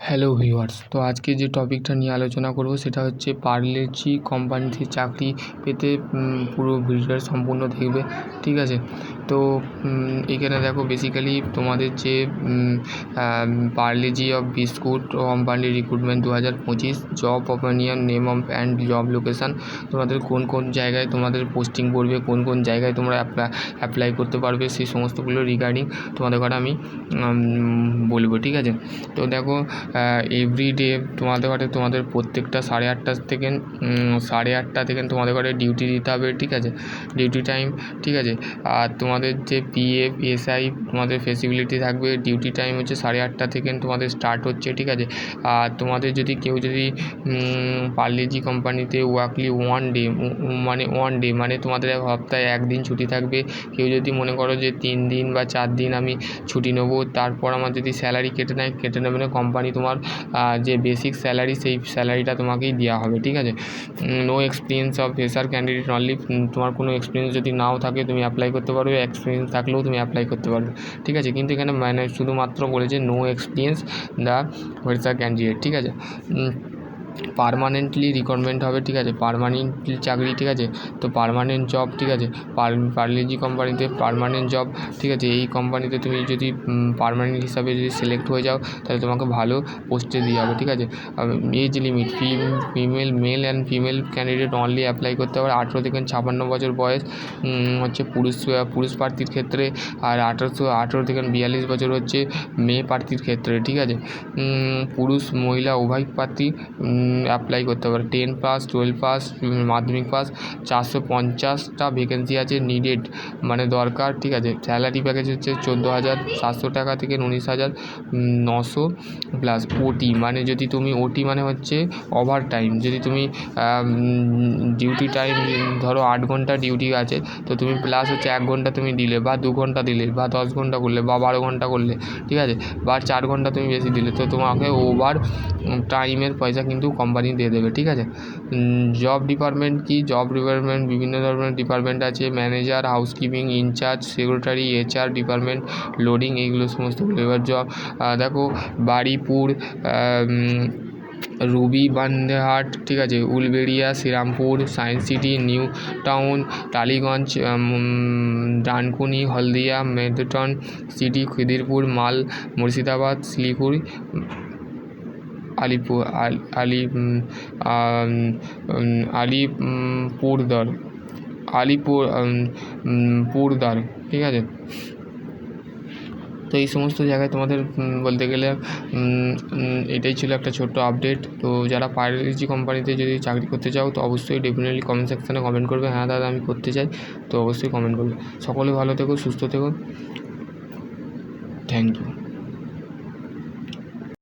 Hello viewers, তো আজকে যে টপিকটা নিয়ে আলোচনা করব সেটা হচ্ছে পারলেজি কোম্পানিতে চাকরি পেতে পুরো ভিডিওটা সম্পূর্ণ দেখবে। ঠিক আছে, তো এখানে দেখো বেসিক্যালি তোমাদের যে Parle G of biscuit company recruitment 2025 job opening name of and job location, তোমাদের কোন কোন জায়গায় তোমাদের পোস্টিং পড়বে, কোন কোন জায়গায় তোমরা অ্যাপ্লাই করতে পারবে, সেই সমস্তগুলো রিগার্ডিং তোমাদের ঘরে আমি বলবো। ঠিক আছে, তো দেখো এভরিডে তোমাদের প্রত্যেকটা 8:30 থেকে তোমাদের ঘরে ডিউটি দিতে হবে। ঠিক আছে, ডিউটি টাইম। ঠিক আছে, আর তোমাদের যে পিএফ এসআই তোমাদের ফেসিলিটি থাকবে। ডিউটি টাইম হচ্ছে 8:30 থেকে তোমাদের স্টার্ট হচ্ছে। ঠিক আছে, আর তোমাদের যদি কেউ পারলেজি কোম্পানিতে ওয়ার্কলি ওয়ান ডে মানে তোমাদের সপ্তাহে একদিন ছুটি থাকবে। কেউ যদি মনে করো যে 3 দিন বা 4 দিন আমি ছুটি নেবো, তারপর আমার যদি স্যালারি কেটে নেবে না কোম্পানি, তোমার যে বেসিক স্যালারি সেই স্যালারিটা তোমাকেই দেওয়া হবে। ঠিক আছে, no experience of fresher candidate only, তোমার কোনো এক্সপিরিয়েন্স যদি নাও থাকে তুমি অ্যাপ্লাই করতে পারবে, এক্সপিরিয়েন্স থাকলেও তুমি অ্যাপ্লাই করতে পারবে। ঠিক আছে, কিন্তু এখানে মানে শুধুমাত্র বলেছে no experience the fresher candidate. ঠিক আছে, পার্মানেন্টলি রিক্রুটমেন্ট হবে। ঠিক আছে, পার্মানেন্টলি চাকরি। ঠিক আছে, তো পার্মানেন্ট জব। ঠিক আছে, পারলেজি কোম্পানিতে পার্মানেন্ট জব। ঠিক আছে, এই কোম্পানিতে তুমি যদি পার্মানেন্ট হিসাবে যদি সিলেক্ট হয়ে যাও তাহলে তোমাকে ভালো পোস্টে দেওয়া হবে। ঠিক আছে, age limit male and female candidate only apply করতে হবে। 18 থেকে 56 বছর বয়স হচ্ছে পুরুষ প্রার্থীর ক্ষেত্রে, আর 18 থেকে 42 বছর হচ্ছে মেয়ে প্রার্থীর ক্ষেত্রে। ঠিক আছে, পুরুষ মহিলা উভয় প্রার্থী অ্যাপ্লাই করতে পারে। 10 পাস 12 পাস মাধ্যমিক পাস। 450টা ভ্যাকেন্সি আছে, নিডেড মানে দরকার। ঠিক আছে, স্যালারি প্যাকেজ হচ্ছে 14,700 টাকা থেকে 19,900 প্লাস ওটি মানে যদি তুমি ওটি মানে হচ্ছে ওভার টাইম, যদি তুমি ডিউটি টাইম ধরো 8 ঘন্টা ডিউটি আছে, তো তুমি প্লাস হচ্ছে 1 ঘন্টা তুমি দিলে বা 2 ঘন্টা দিলে বা 10 ঘন্টা করলে বা 12 ঘন্টা করলে। ঠিক আছে, বা 4 ঘন্টা তুমি বেশি দিলে, তো তোমাকে ওভার টাইমের পয়সা কিন্তু কোম্পানি দিয়ে দেবে। ঠিক আছে, জব ডিপার্টমেন্ট কি? জব ডিপার্টমেন্ট বিভিন্ন ধরনের ডিপার্টমেন্ট আছে, manager, housekeeping, in charge, secretary, HR department, loading, এইগুলো সমস্তগুলো। এবার জব দেখো বারুইপুর, রুবিবান্দেরহাট, ঠিক আছে, Uluberia, Serampore, science city, new town, Tollygunge, Dankuni, Haldia, মেদটন সিটি, খিদিরপুর, মাল, মুর্শিদাবাদ, শিলিগুড়ি, আলিপুরদার। ঠিক আছে, তো এই সমস্ত জায়গায় তোমাদের বলতে গেলে এটাই ছিল একটা ছোট্ট আপডেট। তো যারা পারলেজি কোম্পানিতে যদি চাকরি করতে চাও তো অবশ্যই ডেফিনেটলি কমেন্ট সেকশানে কমেন্ট করবে, হ্যাঁ দাদা আমি করতে চাই, তো অবশ্যই কমেন্ট করবে। সকলে ভালো থেকো, সুস্থ থেকো, থ্যাংক ইউ।